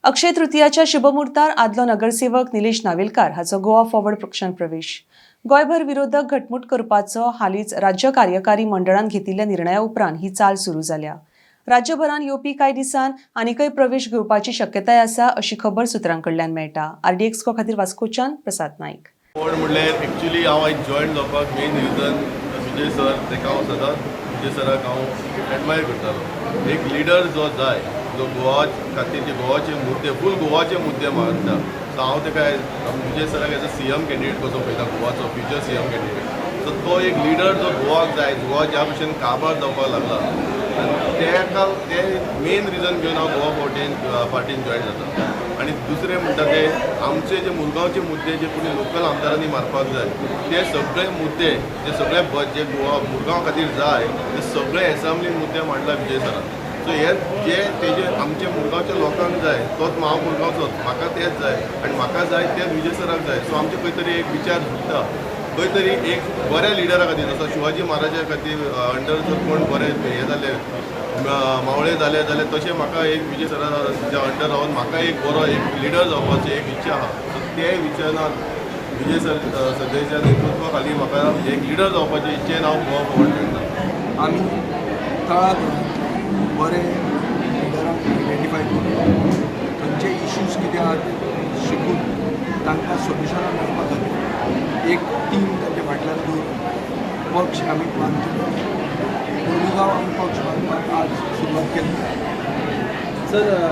अक्षय तृतीयाच्या शुभमुहूर्तार आदलो नगरसेवक निलेश नावेलकार हाचो गोवा फॉरवर्ड पक्षांत प्रवेश। गोयभर विरोधक घटमूट करपाचो हालींच राज्य कार्यकारी मंडळान घेतिल्ल्या निर्णया उपरांत ही चाल सुरू जाल्या। राज्यभरान येवपी कांय दिसान आनीकय प्रवेश घेवपाची शक्यताय आसा अशी खबर सुत्रांकडल्यान मेळटा। RDX खातीर वास्कोच्यान प्रसाद नाईक। बोर्ड म्हणल्यार एक्चुअली हांव आयज जॉयन जावपाक मेन रिजन विजय सर, ताका हांव सदांच विजय सराक हांव एडमायर करतालो। एक लिडर जो जाय, जो गोवा खातीर जे गोवाचे मुद्दे फूल गोवाचे मुद्दे मांडटा, सो हांव ताका विजय सराक एज अ CM कॅन्डिडेट कसो पळयता, गोवाचो फ्युचर CM कॅन्डिडेट। सो तो एक लिडर जो गोवाक जाय, गोवा ज्या भशेन काबार जावपाक लागला, ते मेन रिजन घेवन हांव गोवा पार्टीन जॉयन जाता। आनी दुसरें म्हणटा ते आमचे जे मुरगांवचे मुद्दे जे कोणी लोकल आमदारांनी मारपाक जाय, ते सगळे मुद्दे जे सगळे जे गोवा मुरगांव खातीर जाय, ते सगळे एसेंब्लीन मुद्दे मांडला विजय सरान। सो हे जे तेजे आमचे मुरगांवच्या लोकांक जाय, तोच हांव मुरगांवचोच, म्हाका तेच जाय आनी म्हाका जाय तेच विजय सराक जाय। सो आमचे खंय तरी एक विचार सुचता, खंय तरी एक बऱ्या लिडरा खातीर, जसो शिवाजी महाराजा खातीर अंडर जर कोण बरे हे जाले, मावळे जाले जाल्यार तशें म्हाका एक विजय सराच्या अंडर रावन म्हाका एक बरो एक लिडर जावपाची एक इच्छा आहा। सो ते विचारान विजय सराच्या नेतृत्वा खाली म्हाका एक लिडर जावपाचे इच्छेन हांव गोवा फॉरवर्ड करता। आमी तळाक बरे लिडरांक आयडेंटिफाय करून तांचे इश्यूज कितें आहा ते शिकून तांकां सोल्युशनां मेळपा खातीर एक टीम तांचे फाटल्यान दवरून पक्ष आमी बांदतले। मुरगांव आमी पक्ष बांदपाक आज सुरवात केली। सर